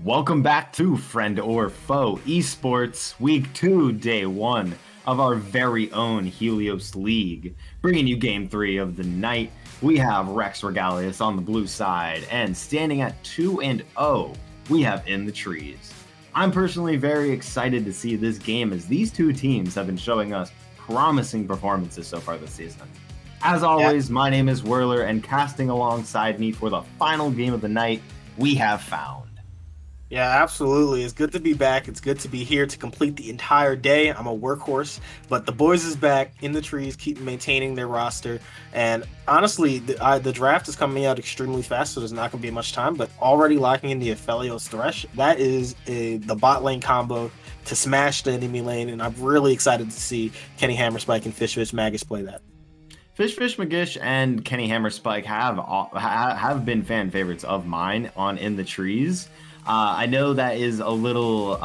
Welcome back to Friend or Foe Esports Week 2, Day 1 of our very own Helios League. Bringing you Game 3 of the night, we have Rex Regalius on the blue side, and standing at 2-0, we have In the Trees. I'm personally very excited to see this game as these two teams have been showing us promising performances so far this season. As always, my name is Whirler, and casting alongside me for the final game of the night, we have Found. Yeah, absolutely. It's good to be back. It's good to be here to complete the entire day. I'm a workhorse, but the boys is back in the trees, keep maintaining their roster. And honestly, the draft is coming out extremely fast, so there's not going to be much time. But already locking in the Helios Thresh, that is the bot lane combo to smash the enemy lane. And I'm really excited to see Kenny Hammerspike and Fish Magus play that. Fish Magish and Kenny Hammerspike have been fan favorites of mine on In the Trees. I know that is a little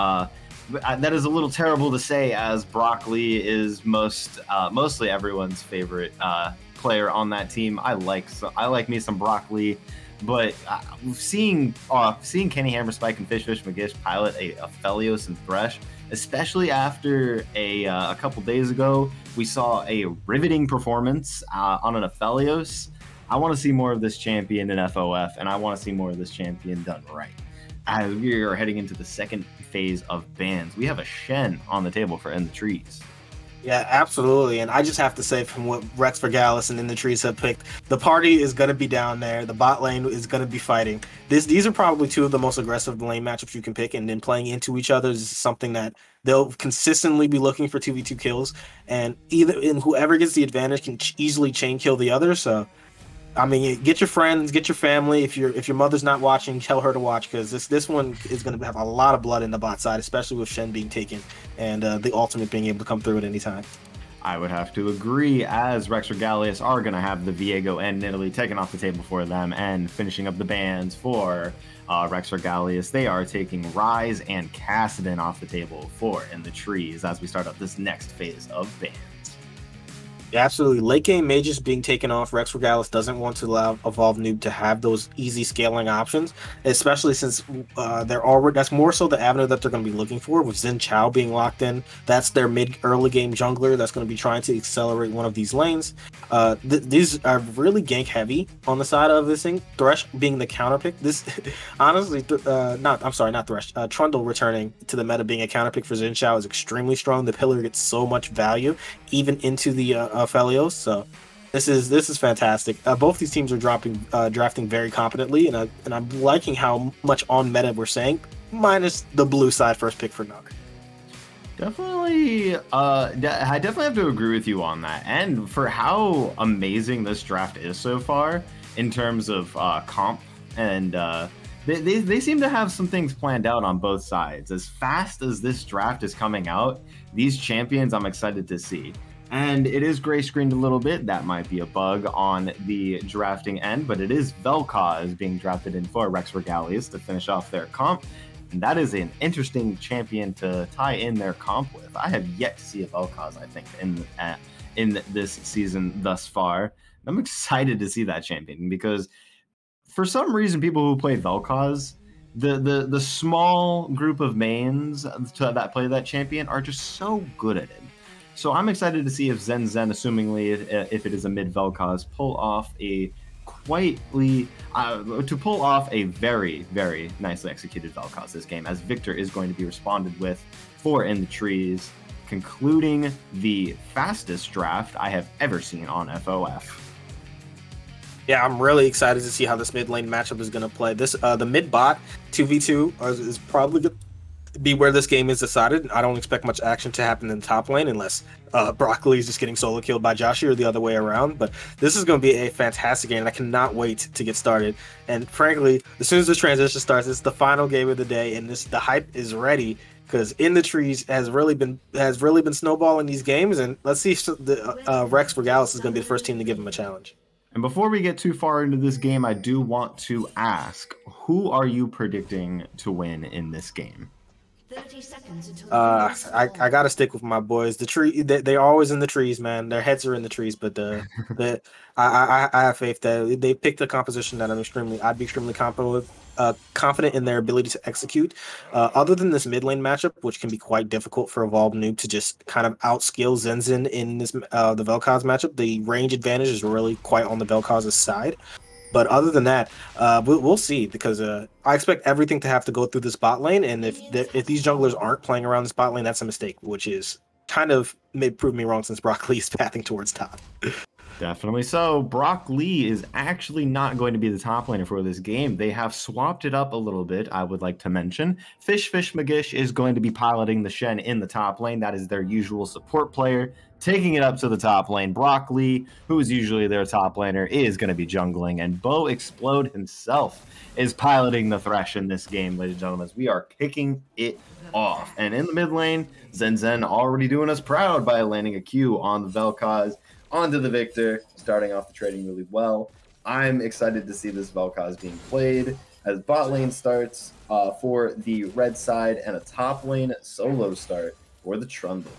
terrible to say, as Broccoli is mostly everyone's favorite player on that team. I like me some Broccoli, but seeing Kenny Hammerspike and Fish Magish pilot a Helios and Thresh, especially after a couple days ago, we saw a riveting performance on an Helios. I want to see more of this champion in FOF, and I want to see more of this champion done right. As we are heading into the second phase of bans, we have a Shen on the table for In the Trees. Yeah, absolutely. And I just have to say, from what Rex Vergalis and In the Trees have picked, the party is going to be down there. The bot lane is going to be fighting. These are probably two of the most aggressive lane matchups you can pick, and then playing into each other is something that they'll consistently be looking for 2v2 kills, and whoever gets the advantage can easily chain kill the other. So I mean, get your friends, get your family. If your mother's not watching, tell her to watch, because this one is going to have a lot of blood in the bot side, especially with Shen being taken and the ultimate being able to come through at any time. I would have to agree, as Rex Regalius are going to have the Viego and Italy taken off the table for them, and finishing up the bans for Rex Regalius, they are taking Rise and Kassadin off the table for In the Trees as we start up this next phase of bans. Yeah, absolutely. Late game mages being taken off. Rex Regalis doesn't want to allow Evolve Noob to have those easy scaling options, especially since that's more so the avenue that they're going to be looking for, with Xin Chao being locked in. That's their early game jungler that's going to be trying to accelerate one of these lanes. These are really gank heavy on the side of this thing. Thresh being the counter pick. This honestly, not Thresh. Trundle returning to the meta being a counter pick for Xin Chao is extremely strong. The pillar gets so much value even into the Helios, so this is fantastic. Both these teams are drafting very competently, and I'm liking how much on meta we're saying, minus the blue side first pick for Nug. Definitely, I definitely have to agree with you on that, and for how amazing this draft is so far in terms of comp, and they seem to have some things planned out on both sides. As fast as this draft is coming out, these champions I'm excited to see. And it is gray screened a little bit. That might be a bug on the drafting end, but it is Vel'Koz being drafted in for Rex Regalius to finish off their comp. And that is an interesting champion to tie in their comp with. I have yet to see a Vel'Koz, I think, in this season thus far. I'm excited to see that champion, because for some reason, people who play Vel'Koz, the small group of mains that play that champion are just so good at it. So I'm excited to see if Zen, assumingly if it is a mid Vel'Koz, pull off a very, very nicely executed Vel'Koz this game, as Victor is going to be responded with for In the Trees, concluding the fastest draft I have ever seen on FOF. Yeah, I'm really excited to see how this mid lane matchup is going to play. The mid bot 2v2 is probably good. Be where this game is decided. I don't expect much action to happen in the top lane unless Broccoli is just getting solo killed by Joshi, or the other way around. But this is going to be a fantastic game, and I cannot wait to get started. And frankly, as soon as this transition starts, it's the final game of the day, and the hype is ready, because In the Trees has really been snowballing these games. And let's see if Rex Regalis is going to be the first team to give him a challenge. And before we get too far into this game, I do want to ask, who are you predicting to win in this game? 30 seconds until I gotta stick with my boys. The tree, they're always in the trees, man. Their heads are in the trees, but I have faith that they picked a composition that I'd be extremely confident in their ability to execute. Other than this mid lane matchup, which can be quite difficult for Evolved Noob to just kind of outskill Zenzen in this the Vel'Koz matchup, the range advantage is really quite on the Vel'Koz's side. But other than that, we'll see, because I expect everything to have to go through this bot lane, and if these junglers aren't playing around this bot lane, that's a mistake, which is kind of may prove me wrong since Brock Lee is pathing towards top. Definitely so. Brock Lee is actually not going to be the top laner for this game. They have swapped it up a little bit, I would like to mention. Fish Magish is going to be piloting the Shen in the top lane. That is their usual support player. Taking it up to the top lane, Brock Lee, who is usually their top laner, is going to be jungling. And Bo Explode himself is piloting the Thresh in this game, ladies and gentlemen. We are kicking it off. And in the mid lane, Zen already doing us proud by landing a Q on the Vel'Koz. Onto the Victor, starting off the trading really well. I'm excited to see this Vel'Koz being played as bot lane starts for the red side and a top lane solo start for the Trundle.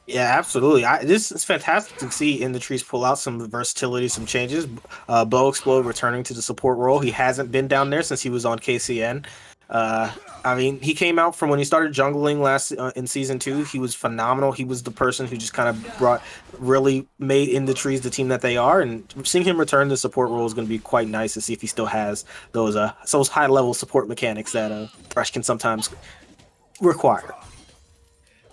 Yeah, absolutely. This is fantastic to see in the trees pull out some versatility, some changes. Bo Explode returning to the support role. He hasn't been down there since he was on KCN. I mean, he came out from when he started jungling last in season 2. He was phenomenal. He was the person who just kind of really made In the Trees the team that they are. And seeing him return to support role is going to be quite nice to see if he still has those high level support mechanics that Thresh can sometimes require.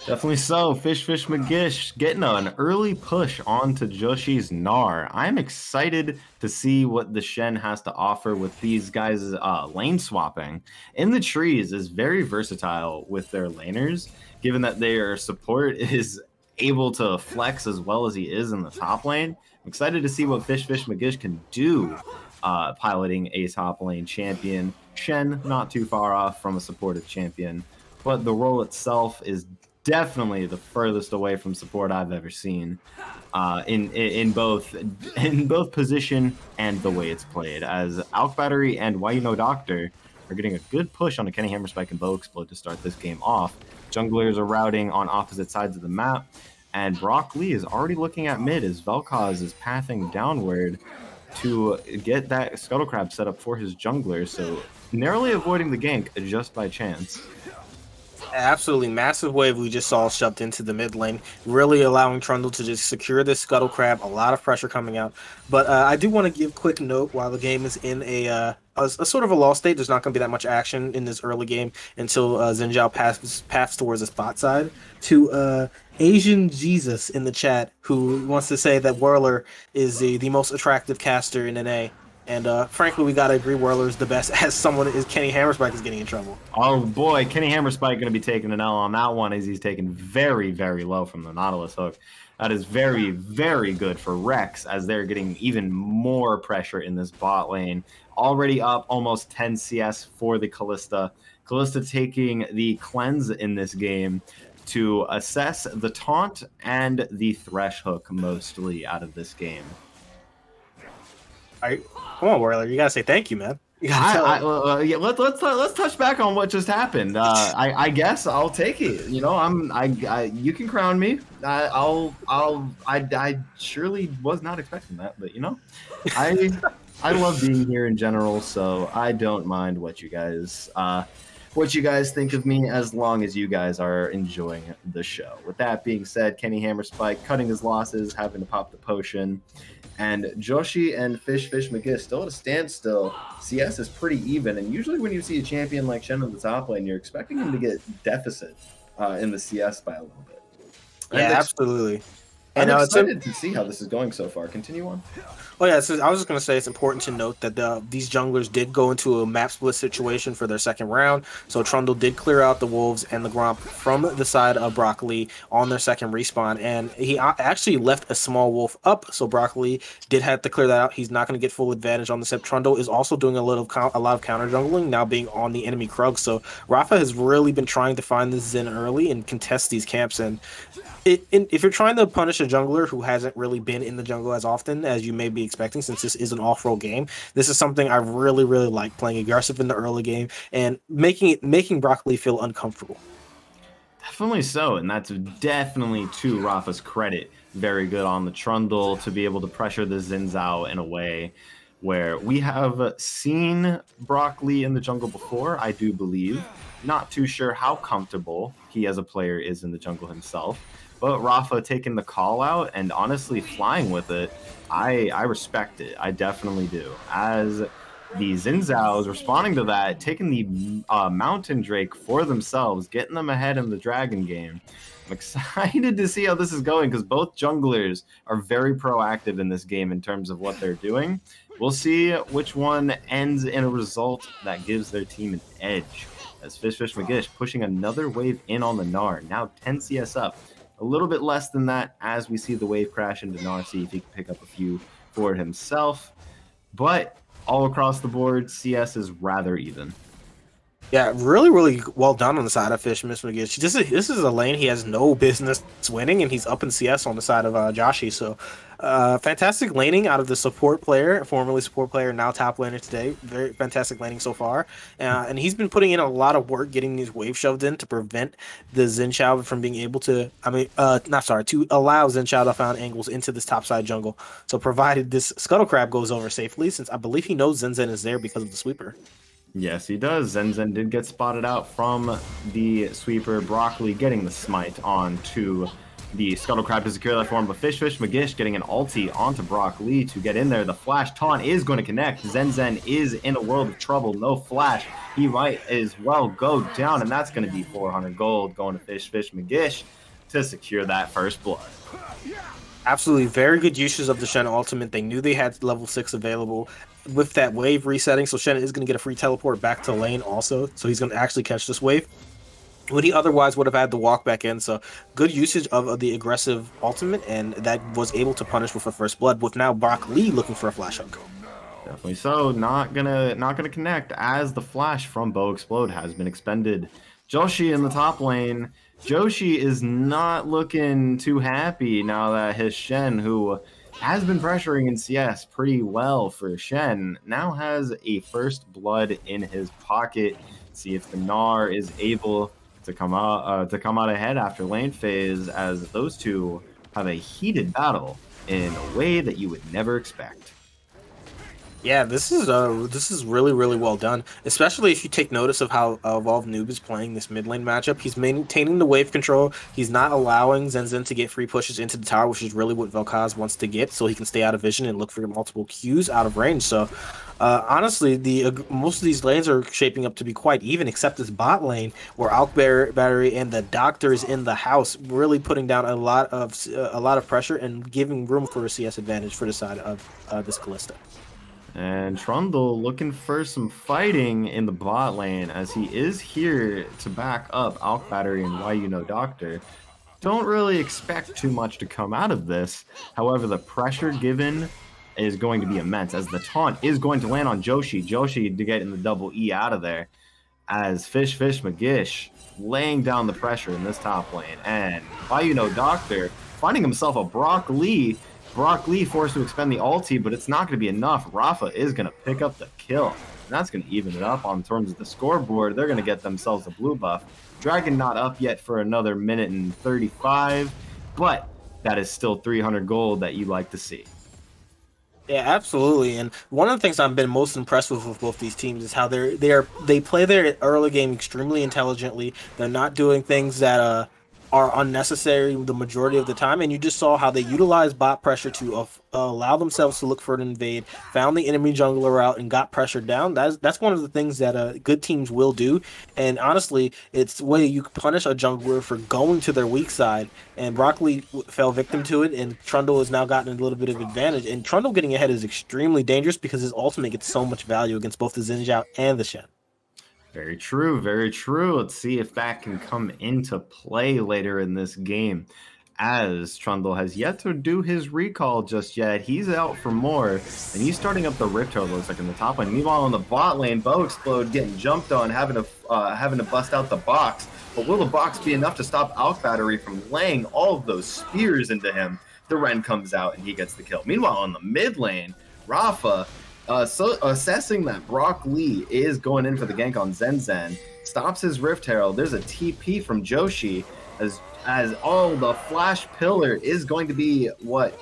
Definitely so. Fish Magish getting an early push onto Joshi's Gnar. I'm excited to see what the Shen has to offer with these guys lane swapping. In the Trees is very versatile with their laners, given that their support is able to flex as well as he is in the top lane. I'm excited to see what Fish Magish can do piloting a top lane champion. Shen not too far off from a supportive champion, but the role itself is definitely the furthest away from support I've ever seen in both position and the way it's played, as Alk Battery and Why You Know Doctor are getting a good push on a Kenny Hammerspike and Bo Explode to start this game off. Junglers are routing on opposite sides of the map, and Brock Lee is already looking at mid as Vel'Koz is pathing downward to get that Scuttle Crab set up for his jungler, so narrowly avoiding the gank just by chance. Absolutely massive wave we just saw shoved into the mid lane, really allowing Trundle to just secure this Scuttle Crab. A lot of pressure coming out, but I do want to give quick note while the game is in a sort of a lost state. There's not going to be that much action in this early game until Xin Zhao paths towards the spot side. To Asian Jesus in the chat, who wants to say that Whirler is the most attractive caster in NA. And frankly, we gotta agree, Whirler is the best. As someone is Kenny Hammerspike is getting in trouble. Oh boy, Kenny Hammerspike gonna be taking an L on that one, as he's taken very, very low from the Nautilus hook. That is very, very good for Rex, as they're getting even more pressure in this bot lane. Already up almost 10 CS for the Kalista. Kalista taking the cleanse in this game to assess the taunt and the Thresh hook mostly out of this game. Come on, Whirler, you gotta say thank you, man. Yeah, let's touch back on what just happened. I guess I'll take it. You know, you can crown me. I surely was not expecting that, but you know, I love being here in general, so I don't mind what you guys think of me, as long as you guys are enjoying the show. With that being said, Kenny Hammerspike cutting his losses, having to pop the potion. And Joshi and Fish Magish still at a standstill. CS is pretty even, and usually when you see a champion like Shen on the top lane, you're expecting him to get deficit in the CS by a little bit. Yeah, absolutely. I'm excited to see how this is going so far. Continue on. Oh yeah, so I was just going to say it's important to note that these junglers did go into a map split situation for their second round. So Trundle did clear out the Wolves and the Gromp from the side of Brock Lee on their second respawn, and he actually left a small wolf up. So Brock Lee did have to clear that out. He's not going to get full advantage on the sip. Trundle is also doing a lot of counter jungling, now being on the enemy Krug. So Rafa has really been trying to find this Zen early and contest these camps. And if you're trying to punish a jungler who hasn't really been in the jungle as often as you may be expecting, since this is an off-roll game, this is something I really, really like, playing aggressive in the early game and making Brock Lee feel uncomfortable. Definitely so, and that's definitely to Rafa's credit. Very good on the Trundle to be able to pressure the Xin Zhao in a way where we have seen Brock Lee in the jungle before, I do believe. Not too sure how comfortable he as a player is in the jungle himself, but Rafa taking the call out and honestly flying with it, I respect it. I definitely do. As the Xin Zhao's responding to that, taking the Mountain Drake for themselves, getting them ahead in the Dragon game. I'm excited to see how this is going because both junglers are very proactive in this game in terms of what they're doing. We'll see which one ends in a result that gives their team an edge. As FFS4 pushing another wave in on the Gnar, now 10 CS up. A little bit less than that as we see the wave crash into Gnar, see if he can pick up a few for himself. But all across the board, CS is rather even. Yeah, really well done on the side of FFS4. This is a lane he has no business winning, and he's up in CS on the side of Joshi. So, fantastic laning out of the support player, formerly support player, now top laner today. Very fantastic laning so far. And he's been putting in a lot of work getting these wave shoved in to prevent the Xin Zhao from being able to, to allow Xin Zhao to find angles into this topside jungle. So, provided this Scuttle Crab goes over safely, since I believe he knows Zen is there because of the sweeper. Yes, he does. Zen did get spotted out from the sweeper. Brock Lee getting the smite onto the Scuttle Crab to secure that form, but FFS4 getting an ulti onto Brock Lee to get in there. The flash taunt is going to connect. Zen is in a world of trouble. No flash. He might as well go down, and that's going to be 400 gold going to FFS4 to secure that first blood. Absolutely, very good uses of the Shen ultimate. They knew they had level 6 available with that wave resetting, so Shen is going to get a free teleport back to lane also, so he's going to actually catch this wave when he otherwise would have had to walk back in. So good usage of the aggressive ultimate, and that was able to punish with a first blood, with now Brock Lee looking for a flash hook. Definitely so. Not gonna connect as the flash from Bow Explode has been expended. Joshi in the top lane. Joshi is not looking too happy now that his Shen, who has been pressuring in CS pretty well for Shen, now has a first blood in his pocket. See if the Gnar is able to come out ahead after lane phase, as those two have a heated battle in a way that you would never expect. Yeah, this is really well done, especially if you take notice of how Evolved Noob is playing this mid lane matchup. He's maintaining the wave control. He's not allowing Zen to get free pushes into the tower, which is really what Vel'Koz wants to get, so he can stay out of vision and look for multiple Qs out of range. So, honestly, most of these lanes are shaping up to be quite even, except this bot lane where Battery and the Doctor is in the house, really putting down a lot of pressure and giving room for a CS advantage for the side of this Kalista. And Trundle looking for some fighting in the bot lane, as he is here to back up Alk Battery and Why You Know Doctor. Don't really expect too much to come out of this. However, the pressure given is going to be immense, as the taunt is going to land on Joshi. Joshi to get in the double E out of there, as FFS4 laying down the pressure in this top lane. And Why You Know Doctor finding himself a Brock Lee. Brock Lee forced to expend the ulti, but it's not going to be enough. Rafa is going to pick up the kill, and that's going to even it up on terms of the scoreboard. They're going to get themselves a blue buff. Dragon not up yet for another minute and 35, but that is still 300 gold that you like to see. Yeah, absolutely. And one of the things I've been most impressed with both these teams is how they play their early game extremely intelligently. They're not doing things that are unnecessary the majority of the time, and you just saw how they utilize bot pressure to allow themselves to look for an invade, found the enemy jungler out, and got pressured down. That's one of the things that good teams will do, and honestly, it's the way you punish a jungler for going to their weak side, and Brock Lee fell victim to it, and Trundle has now gotten a little bit of advantage, and Trundle getting ahead is extremely dangerous because his ultimate gets so much value against both the Xin Zhao and the Shen. Very true, very true. Let's see if that can come into play later in this game, as Trundle has yet to do his recall just yet. He's out for more, and he's starting up the Ripto, looks like, in the top lane. Meanwhile, in the bot lane, Bow Explode getting jumped on, having to bust out the box. But will the box be enough to stop Alk Battery from laying all of those spears into him? The Ren comes out, and he gets the kill. Meanwhile, on the mid lane, Rafa So assessing that Brock Lee is going in for the gank on Zen Zen, stops his Rift Herald. There's a TP from Joshi as all the Flash Pillar is going to be what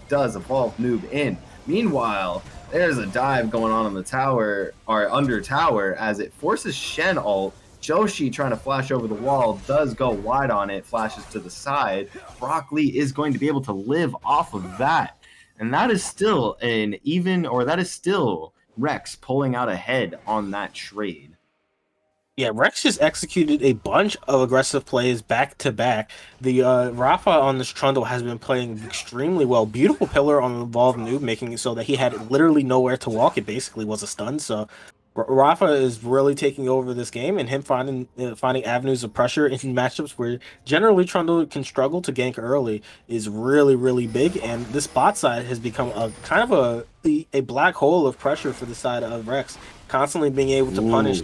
does Evolve Noob in. Meanwhile, there's a dive going on the tower, or under tower, as it forces Shen ult. Joshi trying to flash over the wall, does go wide on it, flashes to the side. Brock Lee is going to be able to live off of that. And that is still that is still Rex pulling out ahead on that trade. Yeah, Rex just executed a bunch of aggressive plays back to back. The Rafa on this Trundle has been playing extremely well. Beautiful pillar on the Evolved Noob, making it so that he had literally nowhere to walk. It basically was a stun. So Rafa is really taking over this game, and him finding avenues of pressure in matchups where generally Trundle can struggle to gank early is really, really big. And this bot side has become a kind of a black hole of pressure for the side of Rex, constantly being able to punish.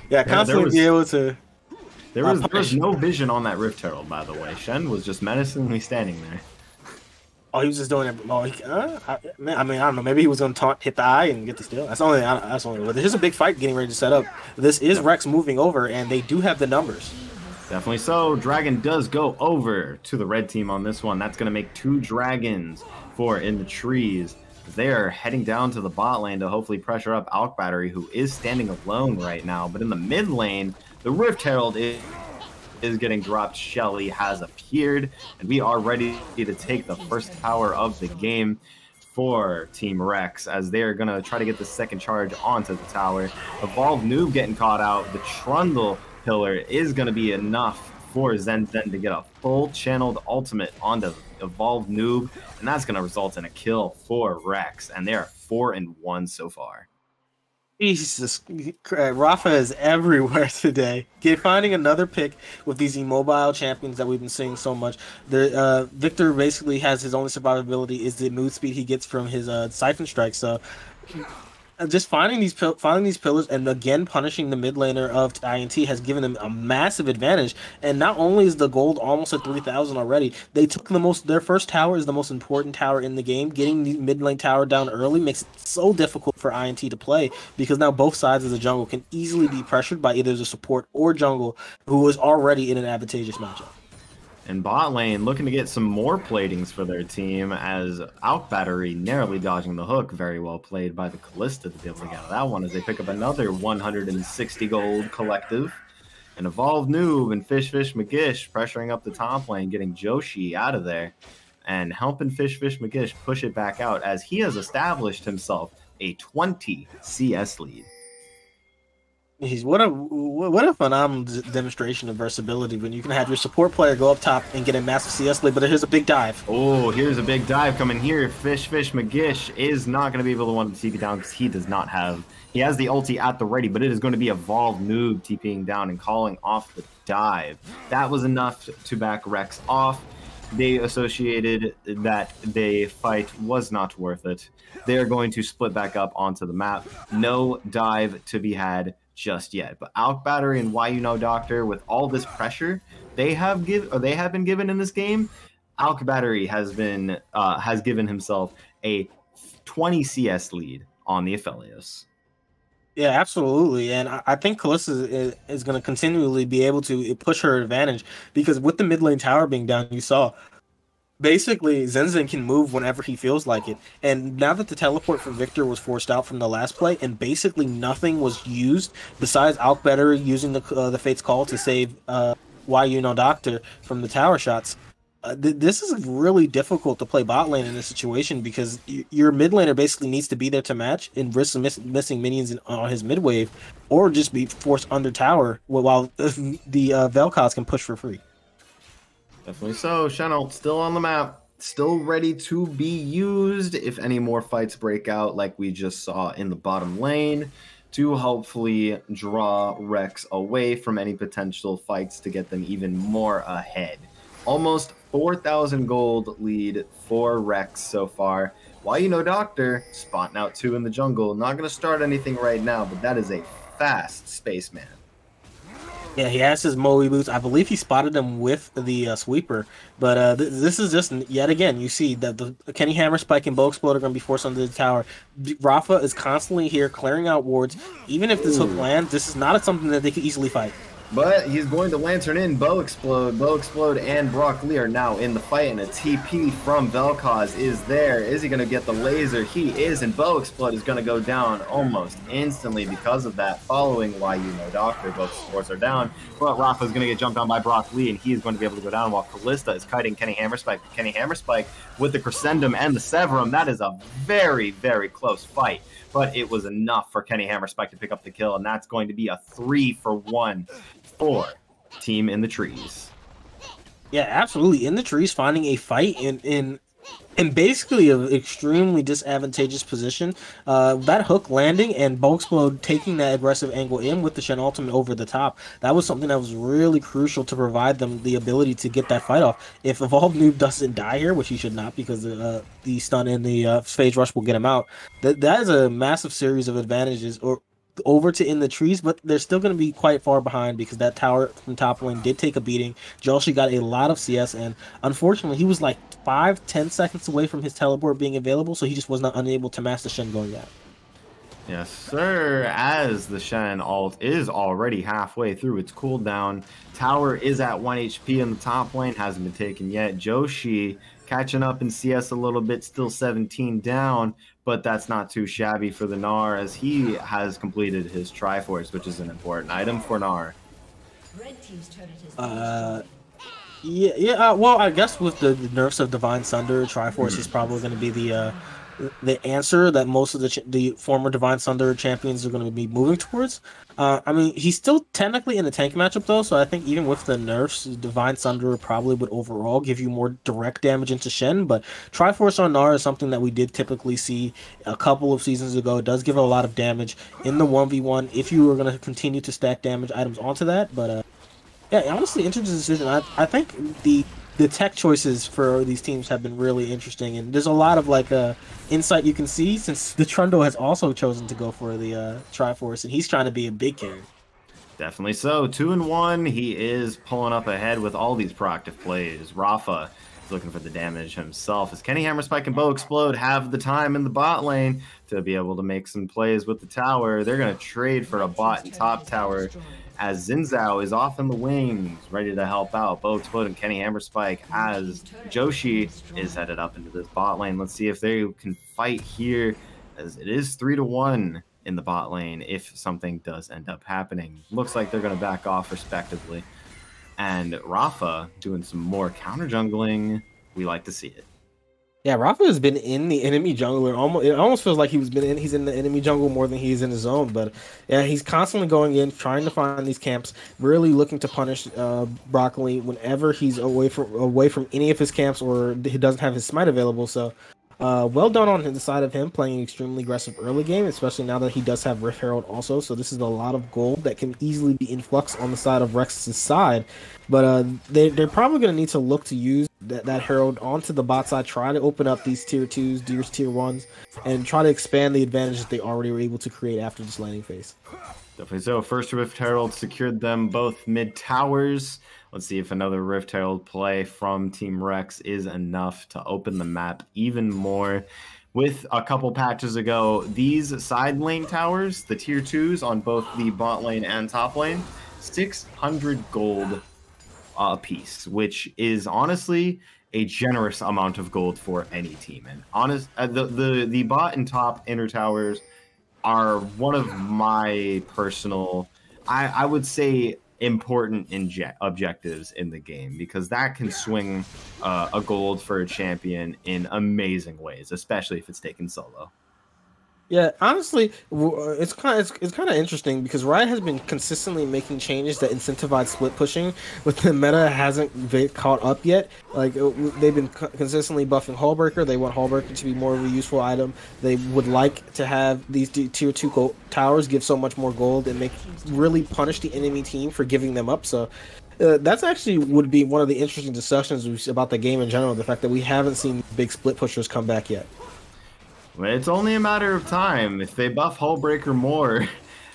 Yeah, constantly be able to. There was no vision on that Rift Herald, by the way. Shen was just menacingly standing there. Oh, he was just doing it. Oh, I mean, I don't know. Maybe he was going to taunt, hit the eye, and get the steal. That's only. But there's a big fight getting ready to set up. This is Rex moving over, and they do have the numbers. Definitely so. Dragon does go over to the red team on this one. That's going to make 2 dragons for in the trees. They're heading down to the bot lane to hopefully pressure up Alk Battery, who is standing alone right now. But in the mid lane, the Rift Herald is getting dropped. Shelly has appeared, and we are ready to take the first tower of the game for Team Rex, as they are going to try to get the second charge onto the tower. Evolve Noob getting caught out. The Trundle Pillar is going to be enough for Zen Zen to get a full channeled ultimate onto Evolve Noob, and that's going to result in a kill for Rex, and they are 4-1 so far. Jesus, Rafa is everywhere today. Finding another pick with these immobile champions that we've been seeing so much. Victor basically has his only survivability is the move speed he gets from his Siphon Strike. So just finding these pillars and again punishing the mid laner of INT has given them a massive advantage. And not only is the gold almost at 3,000 already, they took their first tower is the most important tower in the game. Getting the mid lane tower down early makes it so difficult for INT to play, because now both sides of the jungle can easily be pressured by either the support or jungle, who is already in an advantageous matchup. And bot lane looking to get some more platings for their team, as Alk Battery narrowly dodging the hook. Very well played by the Callista to be able to get out of that one, as they pick up another 160 gold collective. And Evolve Noob and Fish McGish pressuring up the top lane, getting Joshi out of there and helping Fish McGish push it back out, as he has established himself a 20 CS lead. What a phenomenal demonstration of versatility when you can have your support player go up top and get a massive CS lead. But here's a big dive. Oh, here's a big dive coming here. Fish McGish is not going to be able to want to TP down, because he does not have. He has the ulti at the ready, but it is going to be Evolve Noob TPing down and calling off the dive. That was enough to back Rex off. They associated that the fight was not worth it. They are going to split back up onto the map. No dive to be had just yet. But Alk Battery and Why You Know Doctor, with all this pressure they have been given in this game, Alk Battery has given himself a 20 CS lead on the Helios. Yeah, absolutely. And I think Callista is going to continually be able to push her advantage, because with the mid lane tower being down, you saw basically Zen Zen can move whenever he feels like it. And now that the teleport from Victor was forced out from the last play, and basically nothing was used besides Alk Battery using the Fate's Call to save Why You Know Doctor from the tower shots, this is really difficult to play bot lane in this situation, because your mid laner basically needs to be there to match and risk missing minions on his mid wave, or just be forced under tower while the Vel'Koz can push for free. Definitely so. Shenult still on the map, still ready to be used if any more fights break out, like we just saw in the bottom lane, to hopefully draw Rex away from any potential fights to get them even more ahead. Almost 4,000 gold lead for Rex so far. Why You Know Doctor spotting out 2 in the jungle. Not going to start anything right now, but that is a fast spaceman. Yeah, he has his Moe boots. I believe he spotted him with the sweeper. But this is just yet again, you see that the Kenny Hammer Spike and Bow Explode are going to be forced under the tower. Rafa is constantly here clearing out wards. Even if this hook Ooh. lands, this is not something that they could easily fight. But he's going to Lantern in, Bow Explode, and Brock Lee are now in the fight, and a TP from Vel'Koz is there. Is he going to get the laser? He is, and Bow Explode is going to go down almost instantly because of that. Following why you know Doctor, both supports are down, but Rafa is going to get jumped on by Brock Lee, and he is going to be able to go down while Kalista is kiting Kenny Hammerspike. Kenny Hammerspike with the Crescendum and the Severum. That is a very, very close fight, but it was enough for Kenny Hammerspike to pick up the kill, and that's going to be a 3-for-1 for Team in the Trees. Yeah, absolutely. In the trees, finding a fight in basically an extremely disadvantageous position. That hook landing and Bow Explode taking that aggressive angle in with the Shen ultimate over the top. That was something that was really crucial to provide them the ability to get that fight off. If Evolved Noob doesn't die here, which he should not because the stun and the phase rush will get him out, that is a massive series of advantages or over to in the trees, but they're still going to be quite far behind because that tower from top lane did take a beating. Joshi got a lot of CS, and unfortunately, he was like 5-10 seconds away from his teleport being available, so he just was not unable to master Shen going down. Yes, sir. As the Shen ult is already halfway through its cooldown, tower is at 1 HP in the top lane, hasn't been taken yet. Joshi catching up in CS a little bit, still 17 down, but that's not too shabby for the Gnar as he has completed his Triforce, which is an important item for Gnar. Well, I guess with the nerfs of Divine Sunder, Triforce is probably going to be the answer that most of the former Divine Sunder champions are going to be moving towards. I mean, he's still technically in a tank matchup though, so I think even with the nerfs, Divine Sunder probably would overall give you more direct damage into Shen. But Triforce on Gnar is something that we did typically see a couple of seasons ago. It does give a lot of damage in the 1v1 if you were going to continue to stack damage items onto that. But yeah, honestly, interesting decision. I think the tech choices for these teams have been really interesting, and there's a lot of like insight you can see since the Trundle has also chosen to go for the Triforce, and he's trying to be a big carry. Definitely so. 2-1. He is pulling up ahead with all these proactive plays. Rafa is looking for the damage himself. As Kenny Hammerspike and Bow Explode have the time in the bot lane to be able to make some plays with the tower, they're going to trade for a bot and top tower. As Xin Zhao is off in the wings, ready to help out. Bow Explode and Kenny Hammerspike as Joshi is headed up into this bot lane. Let's see if they can fight here, as it is 3-1 in the bot lane if something does end up happening. Looks like they're going to back off respectively. And Rafa doing some more counter jungling. We like to see it. Yeah, Rafa has been in the enemy jungle. It almost feels like he's in the enemy jungle more than he's in his own. But yeah, he's constantly going in, trying to find these camps, really looking to punish Broccoli whenever he's away from any of his camps or he doesn't have his smite available. So well done on the side of him playing extremely aggressive early game, especially now that he does have Rift Herald also. So this is a lot of gold that can easily be influx on the side of Rex's side. But they're probably going to need to look to use that Herald onto the bot side, try to open up these tier 2s, tier 1s, and try to expand the advantage that they already were able to create after this landing phase. Definitely so. First Rift Herald secured them both mid towers. Let's see if another Rift Herald play from Team Rex is enough to open the map even more. With a couple patches ago, these side lane towers, the tier 2s on both the bot lane and top lane, 600 gold a piece, which is honestly a generous amount of gold for any team. And the bot and top inner towers are one of my personal, I would say, important objectives in the game, because that can swing a gold for a champion in amazing ways, especially if it's taken solo. Yeah, honestly, it's kind of interesting because Riot has been consistently making changes that incentivize split pushing, but the meta hasn't caught up yet. Like they've been consistently buffing Hullbreaker. They want Hullbreaker to be more of a useful item. They would like to have these tier 2 towers give so much more gold and really punish the enemy team for giving them up. So that's actually would be one of the interesting discussions about the game in general. The fact that we haven't seen big split pushers come back yet. It's only a matter of time. If they buff Hullbreaker more,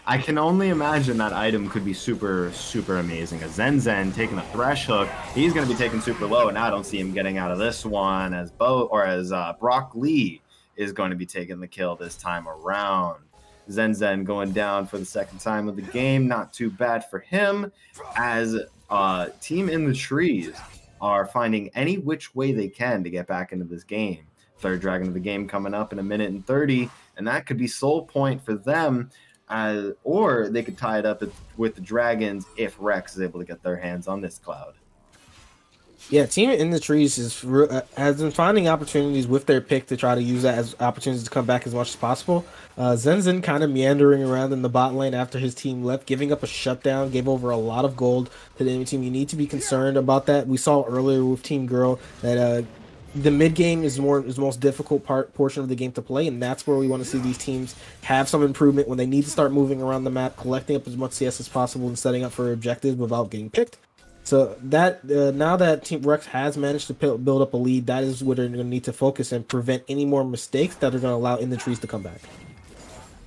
I can only imagine that item could be super, super amazing. A Zen Zen taking a Thresh Hook, he's going to be taken super low, and I don't see him getting out of this one as Brock Lee is going to be taking the kill this time around. Zen Zen going down for the second time of the game. Not too bad for him, as Team in the Trees are finding any which way they can to get back into this game. Third Dragon of the game coming up in 1:30, and that could be soul point for them. Or they could tie it up with the Dragons if Rex is able to get their hands on this cloud. Yeah, Team in the Trees has been finding opportunities with their pick to try to use that as opportunities to come back as much as possible. Zen Zen kind of meandering around in the bot lane after his team left, giving up a shutdown, gave over a lot of gold to the enemy team. You need to be concerned about that. We saw earlier with Team Girl that the mid game is the most difficult portion of the game to play, and that's where we want to see these teams have some improvement when they need to start moving around the map, collecting up as much CS as possible, and setting up for objectives without getting picked. So that now that Team Rex has managed to build up a lead, that is where they're going to need to focus and prevent any more mistakes that are going to allow In the Trees to come back.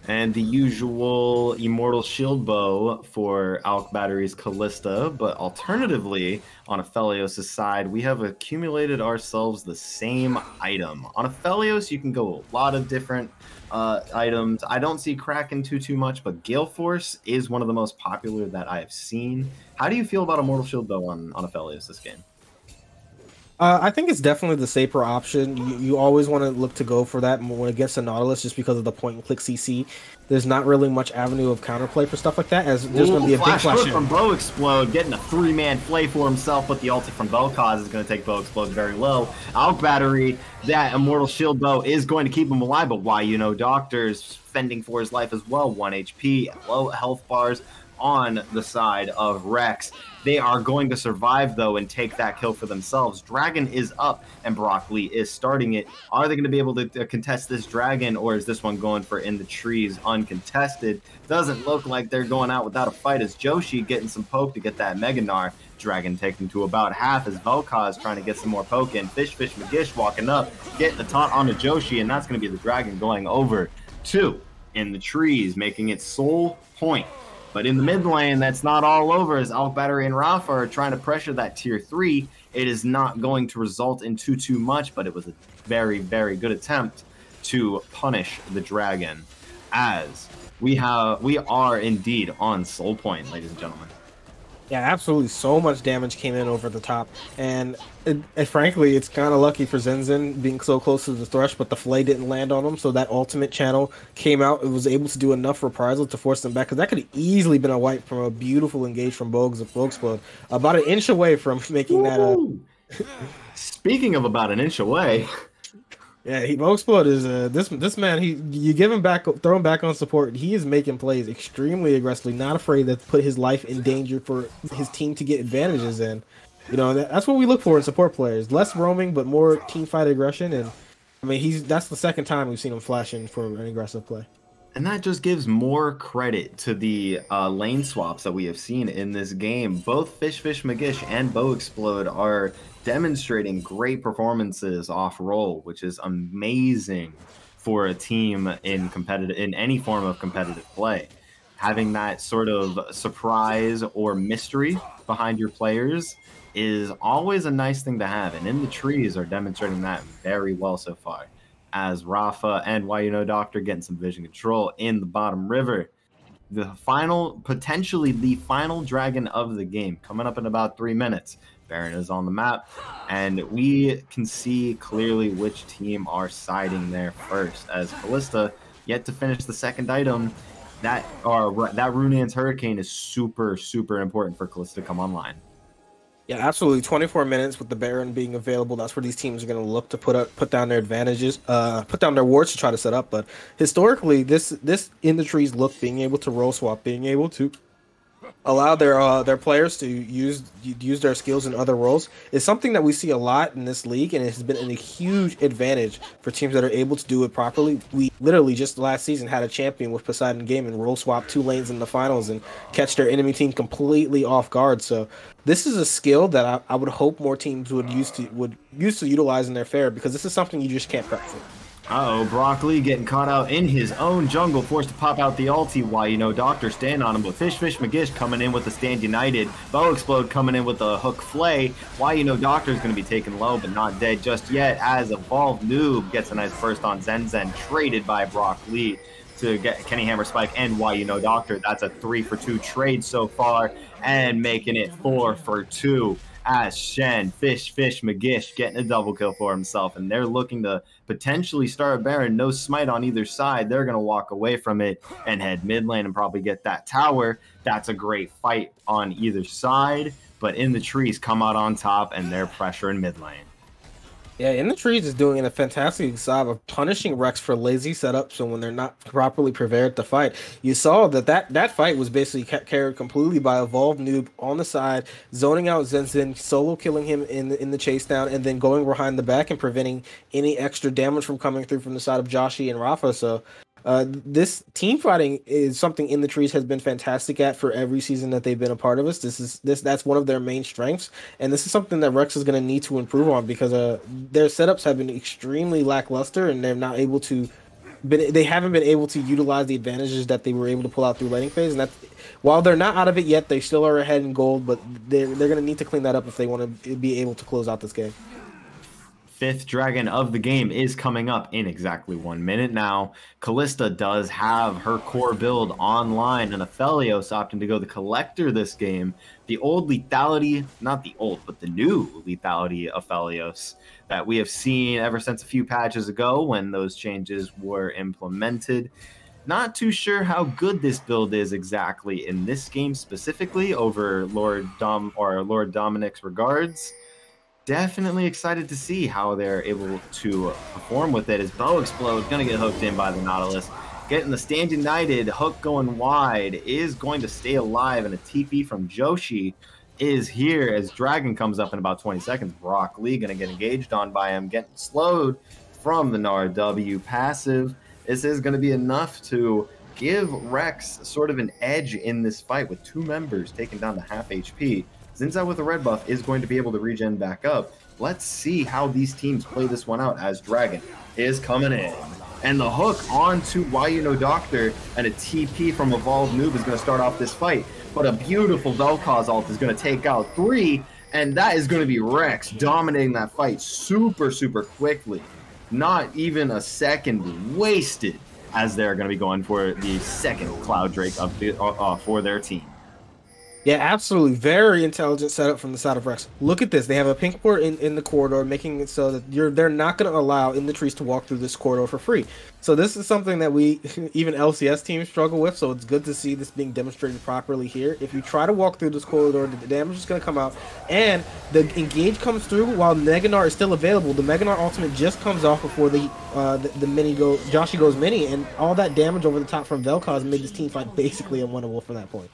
And the usual Immortal Shield Bow for Alk Battery's Callista, but alternatively, on Helios' side, we have accumulated ourselves the same item. On Helios, you can go a lot of different items. I don't see Kraken too much, but Gale Force is one of the most popular that I have seen. How do you feel about Immortal Shield Bow on Helios this game? I think it's definitely the safer option. You always want to look to go for that when against a Nautilus, just because of the point-and-click CC. There's not really much avenue of counterplay for stuff like that, as there's going to be a big flash from Bo Explode, getting a 3-man play for himself, but the ulti from Bel'Kaz is going to take Bo Explode very low. Alk Battery, that Immortal Shield Bow is going to keep him alive, but why Doctor's fending for his life as well. 1 HP, low health bars on the side of Rex. They are going to survive, though, and take that kill for themselves. Dragon is up, and Brock Lee is starting it. Are they going to be able to contest this Dragon, or is this one going for In the Trees uncontested? Doesn't look like they're going out without a fight, as Joshi getting some poke to get that Mega Gnar. Dragon taken to about half as Bel'Kaz trying to get some more poke in. Fish McGish walking up, getting the taunt onto Joshi, and that's going to be the Dragon going over to In the Trees, making it soul point. But in the mid lane, that's not all over, as Alk Battery and Rafa are trying to pressure that tier 3. It is not going to result in too much, but it was a very, very good attempt to punish the Dragon, as we are indeed on soul point, ladies and gentlemen. Yeah, absolutely. So much damage came in over the top, and frankly, it's kind of lucky for Zen Zen being so close to the Thresh, but the Flay didn't land on him, so that ultimate channel came out. It was able to do enough reprisal to force them back, because that could have easily been a wipe from a beautiful engage from Bogues Explode, about an inch away from making that. Speaking of about an inch away. Yeah, Explode is this man. You give him back, throw him back on support. He is making plays extremely aggressively, not afraid to put his life in danger for his team to get advantages in. That's what we look for in support players: less roaming, but more team fight aggression. And I mean, that's the second time we've seen him flashing for an aggressive play. And that just gives more credit to the lane swaps that we have seen in this game. Both Fish McGish and Bo Explode are demonstrating great performances off role, which is amazing for a team in any form of competitive play. Having that sort of surprise or mystery behind your players is always a nice thing to have, and In the Trees are demonstrating that very well so far, as Rafa and Doctor getting some vision control in the bottom river. Potentially the final Dragon of the game coming up in about 3 minutes. Baron is on the map, and we can see clearly which team are siding there first, as Callista yet to finish the second item. That Runaan's Hurricane is super important for Callista to come online. Yeah, absolutely. 24 minutes with the Baron being available. That's where these teams are going to look to put down their advantages, put down their wards to try to set up. But historically, this In the Trees look, being able to roll swap, being able to allow their players to use their skills in other roles is something that we see a lot in this league, and it has been a huge advantage for teams that are able to do it properly. We literally just last season had a champion with Poseidon Game and roll swap 2 lanes in the finals and catch their enemy team completely off guard. So this is a skill that I would hope more teams would use to utilize in their fair, because this is something you just can't practice. Uh-oh, Brock Lee getting caught out in his own jungle, forced to pop out the ulti. Why, you know, Doctor stand on him, but Fish McGish coming in with the Stand United. Bow Explode coming in with the Hook Flay. Why, you know, Doctor's going to be taken low, but not dead just yet, as Evolved Noob gets a nice burst on Zen, traded by Brock Lee to get Kenny Hammer Spike and Why, you know, Doctor. That's a 3-for-2 trade so far, and making it 4-for-2. As Shen, Fish McGish getting a double kill for himself, and they're looking to potentially start a Baron. No smite on either side. They're going to walk away from it and head mid lane and probably get that tower. That's a great fight on either side, but In the Trees come out on top, and they're pressuring mid lane. Yeah, In the Trees is doing a fantastic job of punishing Rex for lazy setup. So when they're not properly prepared to fight, you saw that fight was basically carried completely by Evolved Noob on the side, zoning out Zen, solo killing him in the chase down, and then going behind the back and preventing any extra damage from coming through from the side of Joshi and Rafa. So this team fighting is something In the Trees has been fantastic at for every season that they've been a part of us. That's one of their main strengths, and this is something that Rex is going to need to improve on because their setups have been extremely lackluster, and they haven't been able to utilize the advantages that they were able to pull out through laning phase. And that's, while they're not out of it yet, they still are ahead in gold, but they're going to need to clean that up if they want to be able to close out this game. Fifth dragon of the game is coming up in exactly 1 minute now. Kalista does have her core build online, and Helios opting to go the Collector this game. The old lethality, not the old, but the new lethality of Helios that we have seen ever since a few patches ago when those changes were implemented. Not too sure how good this build is exactly in this game specifically over Lord Dominic's regards. Definitely excited to see how they're able to perform with it. As Bow Explode gonna get hooked in by the Nautilus, getting the Stand United hook going wide, is going to stay alive, and a TP from Joshi is here as Dragon comes up in about 20 seconds. Brock Lee gonna get engaged on by him, getting slowed from the Nara W passive. This is gonna be enough to give Rex sort of an edge in this fight with two members taken down to half HP. Zinza with a red buff is going to be able to regen back up. Let's see how these teams play this one out as Dragon is coming in. And the hook onto Why You Know Doctor and a TP from Evolved Noob is going to start off this fight. But a beautiful Vel'Koz ult is going to take out 3, and that is going to be Rex dominating that fight super quickly. Not even a second wasted as they're going to be going for the second Cloud Drake of the, for their team. Yeah, absolutely. Very intelligent setup from the side of Rex. Look at this. They have a pink port in the corridor, making it so that they're not going to allow In the Trees to walk through this corridor for free. So this is something that we, even LCS teams, struggle with. So it's good to see this being demonstrated properly here. If you try to walk through this corridor, the damage is going to come out. And the engage comes through while Meganar is still available. The Meganar ultimate just comes off before the Joshi goes mini. And all that damage over the top from Vel'Koz made this team fight basically unwinnable from that point.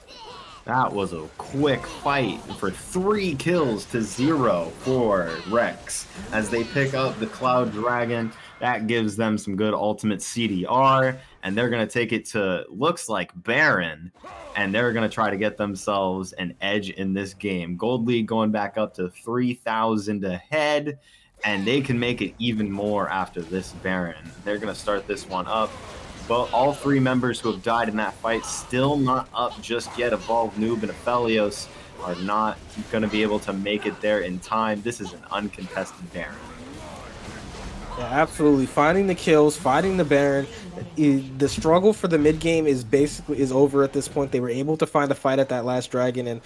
That was a quick fight for 3 kills to 0 for Rex as they pick up the Cloud Dragon. That gives them some good ultimate CDR, and they're going to take it to, looks like, Baron, and they're going to try to get themselves an edge in this game. Gold League going back up to 3,000 ahead, and they can make it even more after this Baron. They're going to start this one up. But all 3 members who have died in that fight still not up just yet. Evolved Noob and Helios are not going to be able to make it there in time. This is an uncontested Baron. Yeah, absolutely. Finding the kills, fighting the Baron. The struggle for the mid game is over at this point. They were able to find a fight at that last dragon, and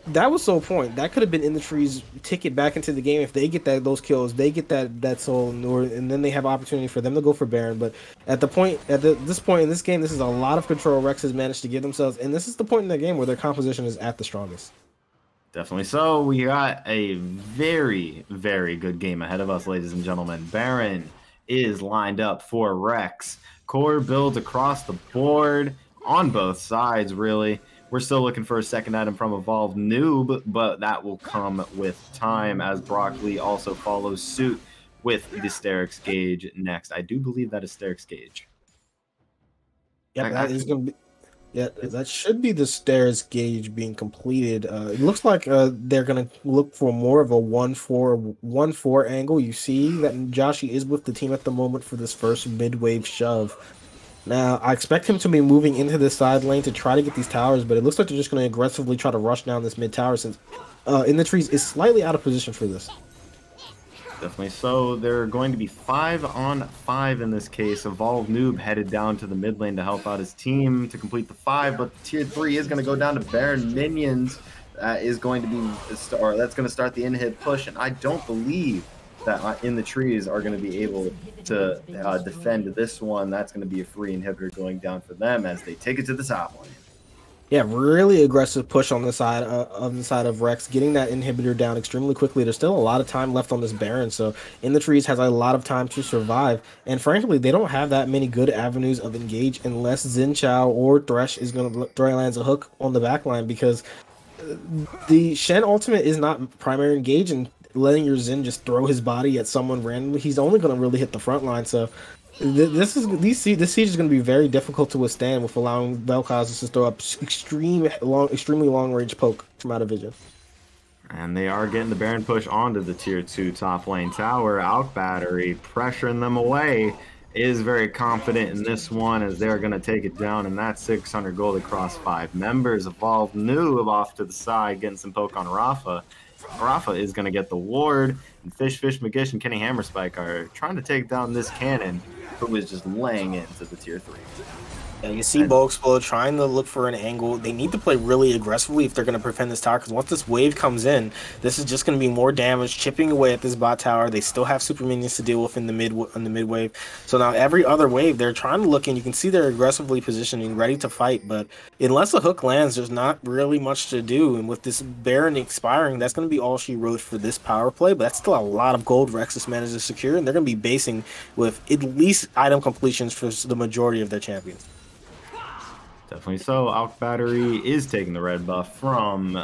that was so point. That could have been In the Trees' ticket back into the game. If they get those kills, they get that soul, and then they have opportunity for them to go for Baron. But at this point in this game, this is a lot of control Rex has managed to give themselves, and this is the point in the game where their composition is at the strongest. Definitely so. We got a very good game ahead of us, ladies and gentlemen. Baron is lined up for Rex. Core builds across the board on both sides, really. We're still looking for a second item from Evolved Noob, but that will come with time as Brock Lee also follows suit with the Sterix Gauge next. I do believe that is Sterix Gauge. Yeah, that is going to be... Yeah, that should be the stairs gauge being completed. It looks like they're gonna look for more of a 1-4 angle. You see that Joshi is with the team at the moment for this first mid-wave shove. Now, I expect him to be moving into the side lane to try to get these towers, but it looks like they're just going to aggressively try to rush down this mid tower since In the Trees is slightly out of position for this. Definitely so. They're going to be 5-on-5 in this case. Evolve Noob headed down to the mid lane to help out his team to complete the 5, but the tier 3 is going to go down to Baron Minions. Is going to be, or that's going to start the inhib push, and I don't believe that In the Trees are going to be able to defend this one. That's going to be a free inhibitor going down for them as they take it to the top lane. Yeah, really aggressive push on the side of Rex, getting that inhibitor down extremely quickly. There's still a lot of time left on this Baron, so In the Trees has a lot of time to survive. And frankly, they don't have that many good avenues of engage unless Xin Chao or Thresh is going to throw lands a hook on the backline, because the Shen ultimate is not primary engage, and letting your Xin just throw his body at someone randomly, he's only going to really hit the front line. So this siege is going to be very difficult to withstand with allowing Vel'Koz to throw up extremely long range poke from out of vision. And they are getting the Baron push onto the tier 2 top lane tower. Alk Battery pressuring them away, is very confident in this one as they're going to take it down, and that's 600 gold across 5 members. Evolve Noob off to the side, getting some poke on Rafa. Rafa is going to get the ward, and Fish Magish and Kenny Hammerspike are trying to take down this cannon, who is just laying into the tier 3. Yeah, you see Bow Explode trying to look for an angle. They need to play really aggressively if they're going to prevent this tower, because once this wave comes in, this is just going to be more damage, chipping away at this bot tower. They still have super minions to deal with in the mid wave. So now every other wave, they're trying to look in. You can see they're aggressively positioning, ready to fight, but unless a hook lands, there's not really much to do. And with this Baron expiring, that's going to be all she wrote for this power play, but that's still a lot of gold Rexus managed to secure, and they're going to be basing with at least item completions for the majority of their champions. Definitely so. Alk Battery is taking the red buff from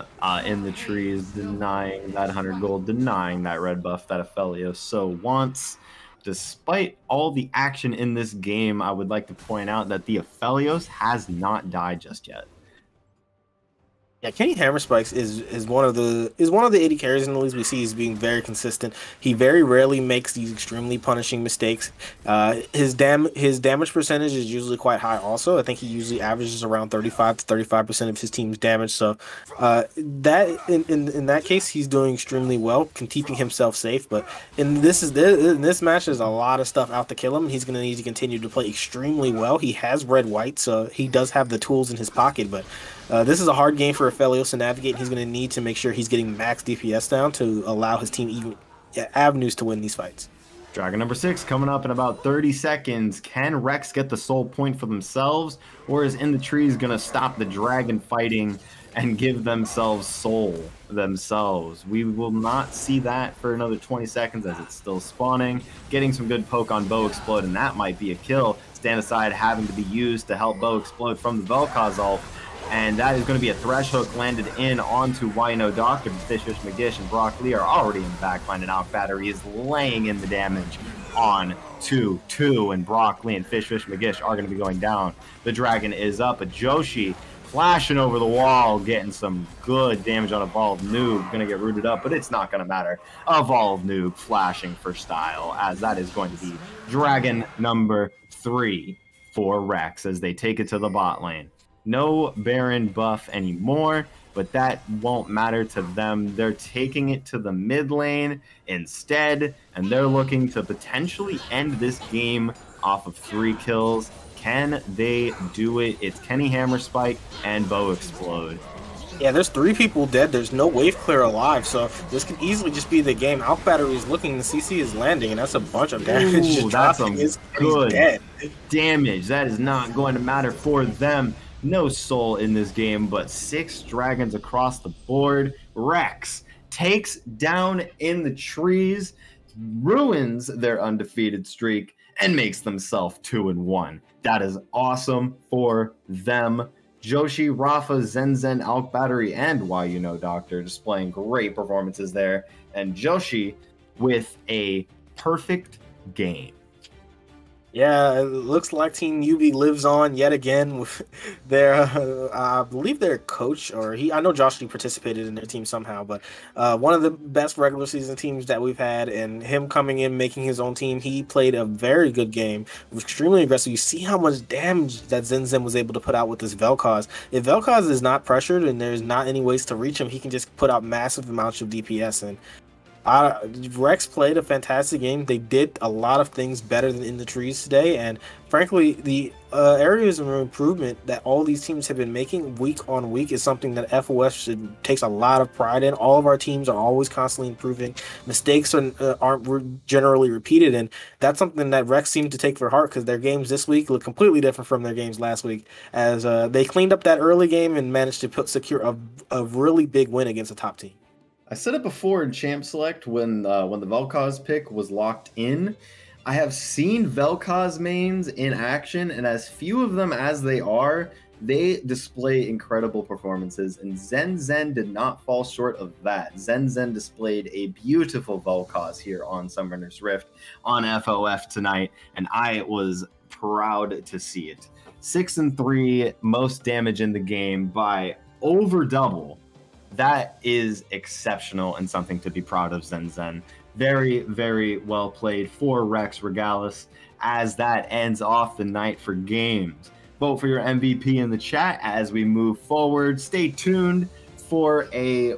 In the Trees, denying that 100 gold, denying that red buff that Helios so wants. Despite all the action in this game, I would like to point out that the Helios has not died just yet. Yeah, Kenny Hammerspikes is one of the AD carries in the leagues we see as being very consistent. He very rarely makes these extremely punishing mistakes. His damage percentage is usually quite high also. I think he usually averages around 35 to 35% of his team's damage. So that in that case, he's doing extremely well, keeping himself safe. But in this match, there's a lot of stuff out to kill him. He's going to need to continue to play extremely well. He has red-white, so he does have the tools in his pocket, but this is a hard game for Helios to navigate. He's going to need to make sure he's getting max DPS down to allow his team even avenues to win these fights. Dragon number 6 coming up in about 30 seconds. Can Rex get the soul point for themselves, or is In the Trees going to stop the dragon fighting and give themselves soul themselves? We will not see that for another 20 seconds as it's still spawning. Getting some good poke on Bow Explode, and that might be a kill. Stand Aside having to be used to help Bow Explode from the Vel'Koz ult. And that is going to be a Thresh hook landed in onto Wino Doctor. Fish Magish and Brock Lee are already in the backline, and Alk Battery is laying in the damage on 2-2. And Brock Lee and Fish Magish are going to be going down. The dragon is up. A Joshi flashing over the wall, getting some good damage on Evolve Noob. Going to get rooted up, but it's not going to matter. Evolve Noob flashing for style, as that is going to be dragon number 3 for Rex as they take it to the bot lane. No Baron buff anymore, but that won't matter to them. They're taking it to the mid lane instead, and they're looking to potentially end this game off of 3 kills. Can they do it? It's Kenny Hammerspike and Bow Explode. Yeah, there's 3 people dead. There's no wave clear alive, so this could easily just be the game. Alk Battery is looking, the CC is landing, and that's a bunch of damage. Ooh, that's some good damage. That is not going to matter for them. No soul in this game, but 6 dragons across the board. Rex takes down In the Trees, ruins their undefeated streak, and makes themselves 2-1. That is awesome for them. Joshi, Rafa, Zen, Alk Battery, and Doctor displaying great performances there. And Joshi with a perfect game. Yeah, it looks like Team UB lives on yet again with their, I believe their coach, or he, I know Josh Lee participated in their team somehow, but one of the best regular season teams that we've had, and him coming in, making his own team, he played a very good game, was extremely aggressive. You see how much damage that Zen Zen was able to put out with this Vel'Koz. If Vel'Koz is not pressured and there's not any ways to reach him, he can just put out massive amounts of DPS, and Rex played a fantastic game. They did a lot of things better than in the trees today, and frankly, the areas of improvement that all these teams have been making week on week is something that FOS takes a lot of pride in. All of our teams are always constantly improving. Mistakes aren't generally repeated, and that's something that Rex seemed to take for heart because their games this week look completely different from their games last week. As they cleaned up that early game and managed to secure a really big win against a top team. I said it before in Champ Select when the Vel'Koz pick was locked in. I have seen Vel'Koz mains in action, and as few of them as they are, they display incredible performances, and Zen Zen did not fall short of that. Zen Zen displayed a beautiful Vel'Koz here on Summoner's Rift on FOF tonight, and I was proud to see it. 6 and 3, most damage in the game by over double. That is exceptional and something to be proud of, Zen Zen. Very, very well played for Rex Regalis as that ends off the night for games. Vote for your MVP in the chat as we move forward. Stay tuned for an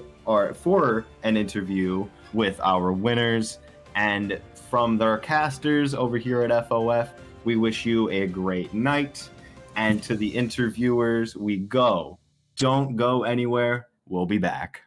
interview with our winners. And from their casters over here at FOF, we wish you a great night. And to the interviewers, we go. Don't go anywhere. We'll be back.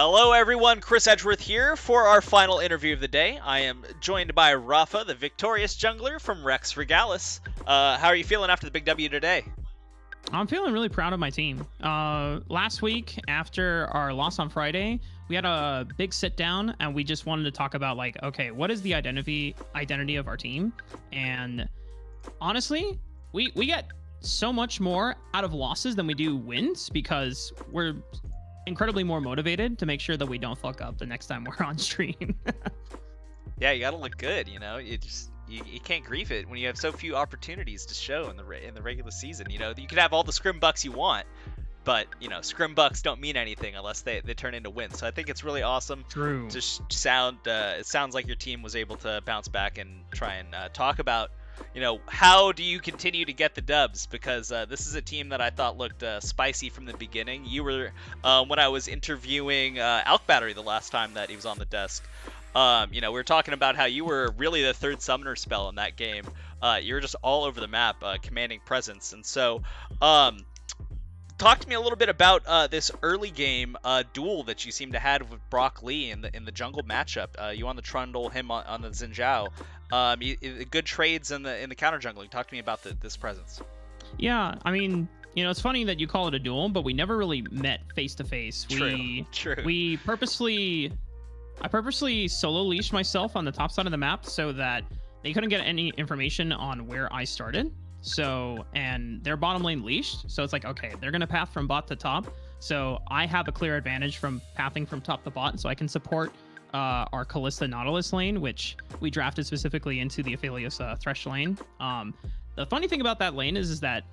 Hello everyone, Chris Edgeworth here for our final interview of the day. I am joined by Rafa, the victorious jungler from Rex Regalis. How are you feeling after the big W today? I'm feeling really proud of my team. Last week, after our loss on Friday, we had a big sit down and we just wanted to talk about like, okay, what is the identity of our team? And honestly, we get so much more out of losses than we do wins because we're incredibly more motivated to make sure that we don't fuck up the next time we're on stream. Yeah, you gotta look good, you know. You can't grieve it when you have so few opportunities to show in the regular season. You know, you could have all the scrim bucks you want, but you know, scrim bucks don't mean anything unless they turn into wins. So I think it's really awesome. True. To it sounds like your team was able to bounce back and try and talk about, you know, how do you continue to get the dubs? Because this is a team that I thought looked spicy from the beginning. You were, when I was interviewing Alk Battery the last time that he was on the desk, you know, we were talking about how you were really the third summoner spell in that game. You were just all over the map, commanding presence. And so, talk to me a little bit about this early game duel that you seem to have with Brock Lee in the jungle matchup. You on the Trundle, him on the Xin Zhao. Good trades in the counter jungling. Talk to me about this presence. Yeah, I mean, you know, it's funny that you call it a duel, but we never really met face to face. True. I purposely solo leashed myself on the top side of the map so that they couldn't get any information on where I started. So, and their bottom lane leashed. So it's like, okay, they're going to path from bot to top. So I have a clear advantage from pathing from top to bot. So I can support our Callista Nautilus lane, which we drafted specifically into the Helios Thresh lane. The funny thing about that lane is that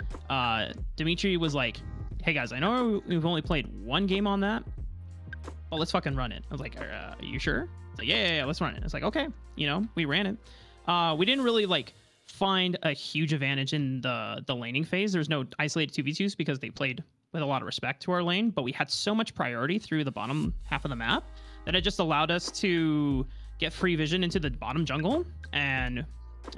Dimitri was like, hey guys, I know we've only played one game on that. Oh, let's fucking run it. I was like, are you sure? It's like, yeah, let's run it. It's like, okay, you know, we ran it. We didn't really like find a huge advantage in the laning phase. There's no isolated 2v2s because they played with a lot of respect to our lane, but we had so much priority through the bottom half of the map that it just allowed us to get free vision into the bottom jungle, and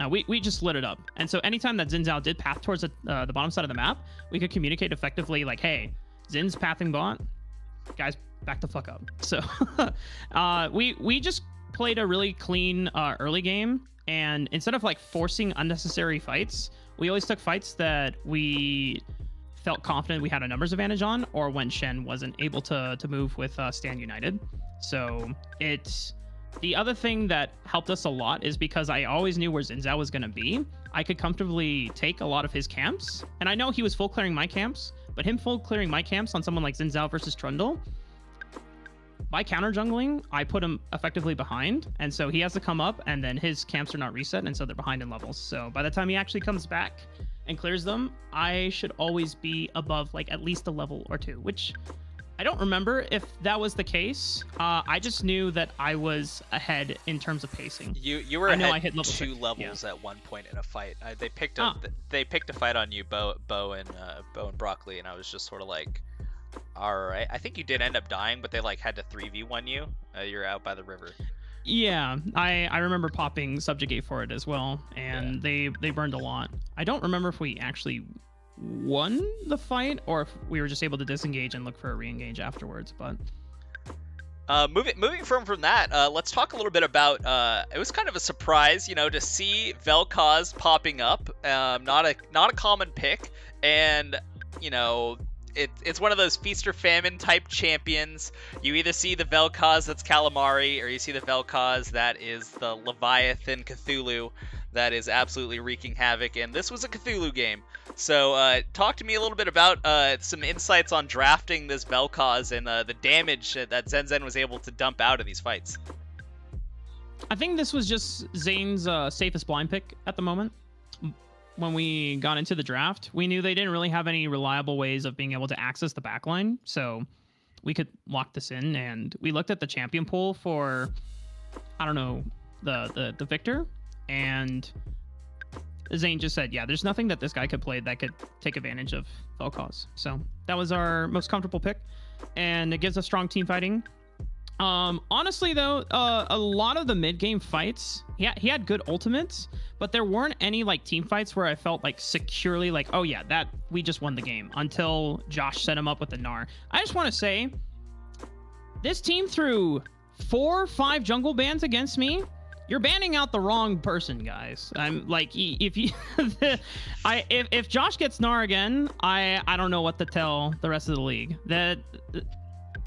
we just lit it up. And so anytime that Xin Zhao did path towards the bottom side of the map, we could communicate effectively like, hey, Xin's pathing bot, guys, back the fuck up. So we just played a really clean early game, and instead of like forcing unnecessary fights, we always took fights that we felt confident we had a numbers advantage on, or when Shen wasn't able to move with Stand United. So the other thing that helped us a lot is because I always knew where Xin Zhao was going to be. I could comfortably take a lot of his camps, and I know he was full clearing my camps, but him full clearing my camps on someone like Xin Zhao versus Trundle, by counter jungling, I put him effectively behind, and so he has to come up, and then his camps are not reset, and so they're behind in levels. So by the time he actually comes back and clears them, I should always be above like at least a level or two, which I don't remember if that was the case. I just knew that I was ahead in terms of pacing. You were ahead I hit level 2 levels at one point in a fight. They picked a fight on you, Bo and Broccoli, and I was just sort of like, all right. I think you did end up dying, but they like had to 3v1 you. You're out by the river. Yeah, I remember popping Subjugate for it as well, and yeah, they burned a lot. I don't remember if we actually won the fight or if we were just able to disengage and look for a re-engage afterwards, but moving from that, let's talk a little bit about it was kind of a surprise, you know, to see Vel'Koz popping up. Not a common pick, and you know, it's one of those feast or famine type champions. You either see the Vel'Koz that's Calamari, or you see the Vel'Koz that is the Leviathan Cthulhu that is absolutely wreaking havoc, and this was a Cthulhu game. So talk to me a little bit about some insights on drafting this Vel'Koz and the damage that Zen was able to dump out in these fights. I think this was just Zane's safest blind pick at the moment. When we got into the draft, we knew they didn't really have any reliable ways of being able to access the backline, so we could lock this in, and we looked at the champion pool for, I don't know, the Victor, and Zane just said, yeah, there's nothing that this guy could play that could take advantage of Vel'Koz. So that was our most comfortable pick, and it gives us strong team fighting. Honestly though, a lot of the mid-game fights, he had good ultimates, but there weren't any like team fights where I felt like securely like, oh yeah, that we just won the game, until Josh set him up with the Gnar. I just want to say, This team threw 4 or 5 jungle bans against me. You're banning out the wrong person, guys. I'm like, if you, if Josh gets Gnar again, I don't know what to tell the rest of the league. That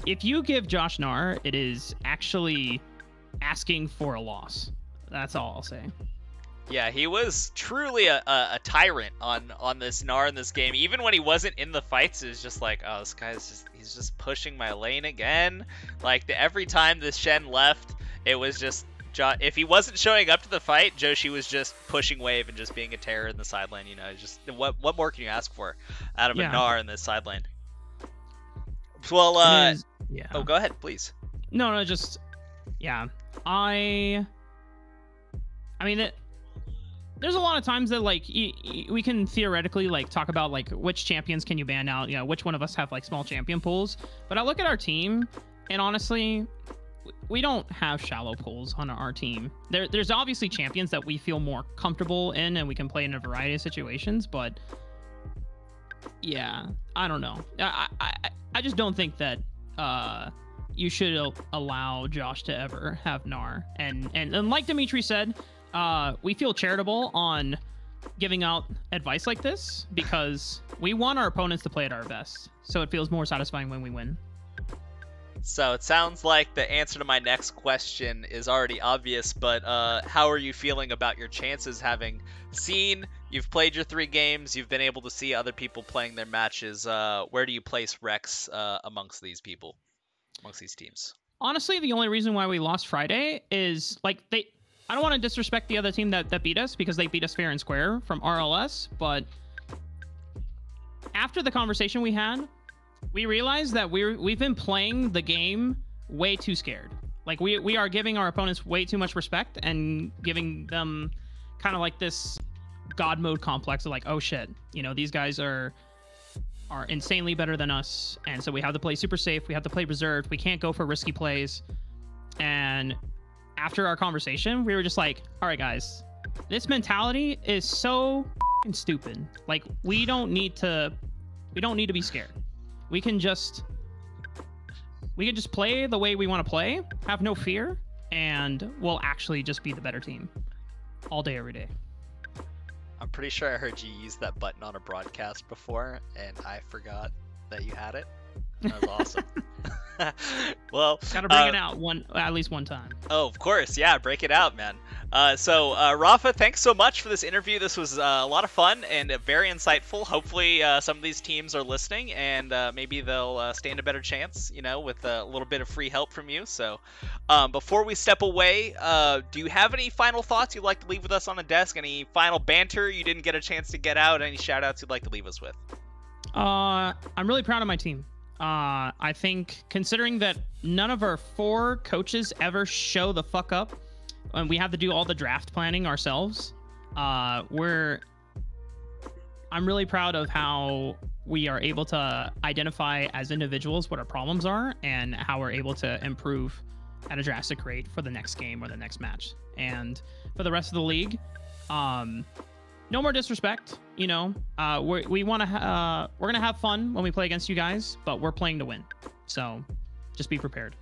if you give Josh Gnar, it is actually asking for a loss. That's all I'll say. Yeah, he was truly a tyrant on this Gnar in this game. Even when he wasn't in the fights, it was just like, oh, this guy's he's just pushing my lane again. Like every time this Shen left, it was just. If he wasn't showing up to the fight, Joshi was just pushing wave and just being a terror in the side lane. You know, just what more can you ask for out of a Gnar in this side lane? Well, yeah. Oh, go ahead, please. No, just yeah. I mean, there's a lot of times that like we can theoretically like talk about like which champions can you ban out. You know, which one of us have like small champion pools. But I look at our team, and honestly, we don't have shallow pools on our team. There's obviously champions that we feel more comfortable in and we can play in a variety of situations, but yeah, I don't know. I just don't think that you should allow Josh to ever have Gnar. And like Dimitri said, we feel charitable on giving out advice like this because we want our opponents to play at our best. So it feels more satisfying when we win. So it sounds like the answer to my next question is already obvious, but how are you feeling about your chances having seen, you've played your 3 games, you've been able to see other people playing their matches. Where do you place Rex amongst these people, amongst these teams? Honestly, the only reason why we lost Friday is like I don't want to disrespect the other team that beat us because they beat us fair and square from RLS, but after the conversation we had, we realized that we've been playing the game way too scared. Like we are giving our opponents way too much respect and giving them kind of like this god mode complex of like, oh shit, you know, these guys are insanely better than us, and so we have to play super safe, we have to play reserved, we can't go for risky plays. And after our conversation, we were just like, all right guys, this mentality is so stupid. Like we don't need to be scared. We can just play the way we want to play, have no fear, and we'll actually just be the better team all day, every day. I'm pretty sure I heard you use that button on a broadcast before, and I forgot that you had it. That was awesome. Well, gotta bring it out at least one time. Oh, of course, yeah, break it out, man. So Rafa, thanks so much for this interview. This was a lot of fun and very insightful. Hopefully, some of these teams are listening, and maybe they'll stand a better chance, you know, with a little bit of free help from you. So, before we step away, do you have any final thoughts you'd like to leave with us on the desk? Any final banter you didn't get a chance to get out? Any shout-outs you'd like to leave us with? I'm really proud of my team. I think considering that none of our 4 coaches ever show the fuck up and we have to do all the draft planning ourselves, I'm really proud of how we are able to identify as individuals what our problems are and how we're able to improve at a drastic rate for the next game or the next match. And for the rest of the league, no more disrespect, you know. We're gonna have fun when we play against you guys, but we're playing to win. So just be prepared.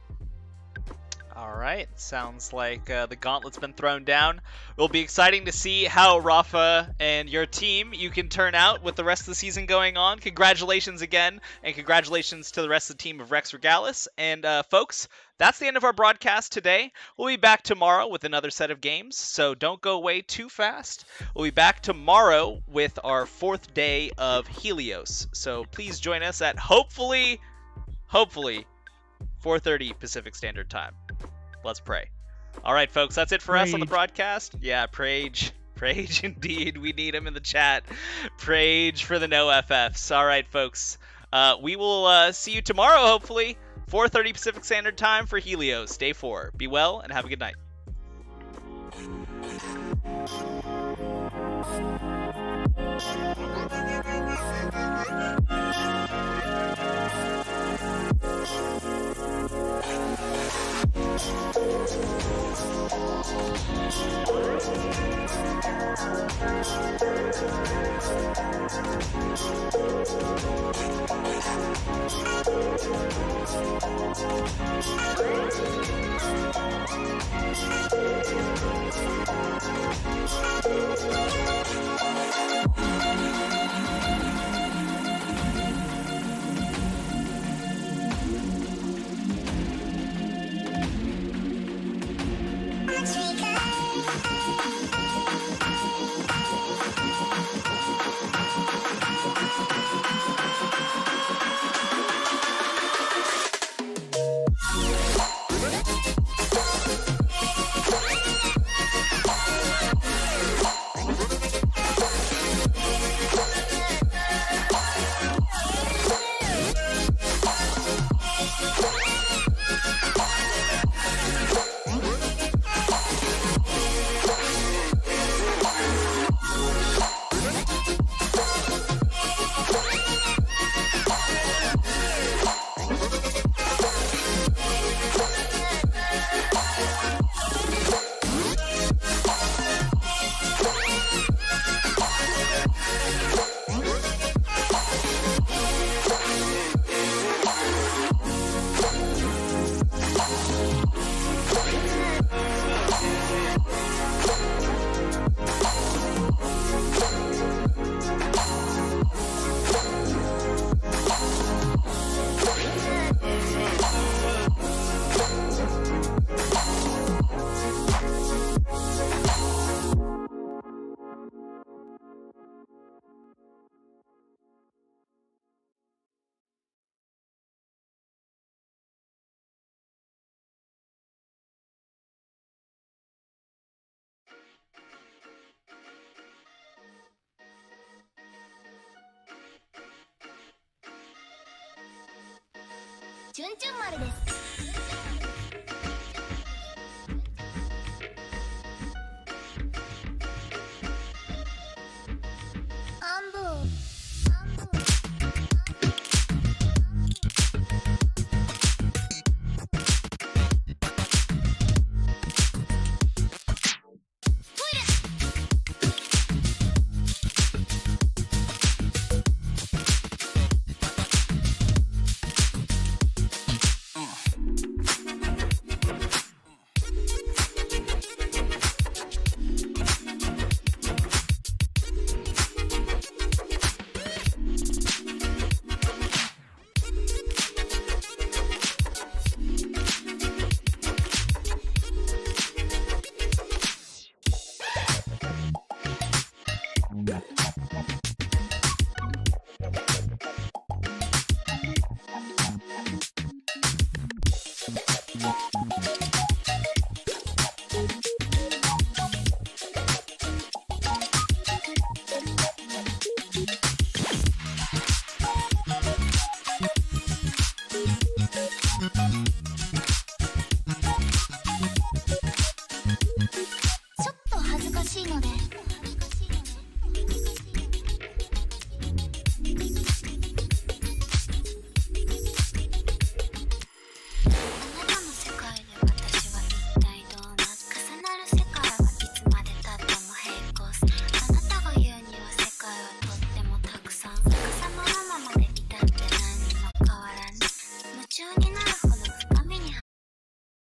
All right, sounds like the gauntlet's been thrown down. It'll be exciting to see how Rafa and your team you can turn out with the rest of the season going on. Congratulations again, and congratulations to the rest of the team of Rex Regalis. And folks, that's the end of our broadcast today. We'll be back tomorrow with another set of games, so don't go away too fast. We'll be back tomorrow with our 4th day of Helios. So please join us at hopefully 4:30 Pacific Standard Time. Let's pray. All right, folks, that's it for us on the broadcast. Yeah, Prage indeed. We need him in the chat. Prage for the no FFs. All right, folks. We will see you tomorrow, hopefully. 4:30 Pacific Standard Time for Helios, Day 4. Be well and have a good night. チュンチュン丸です。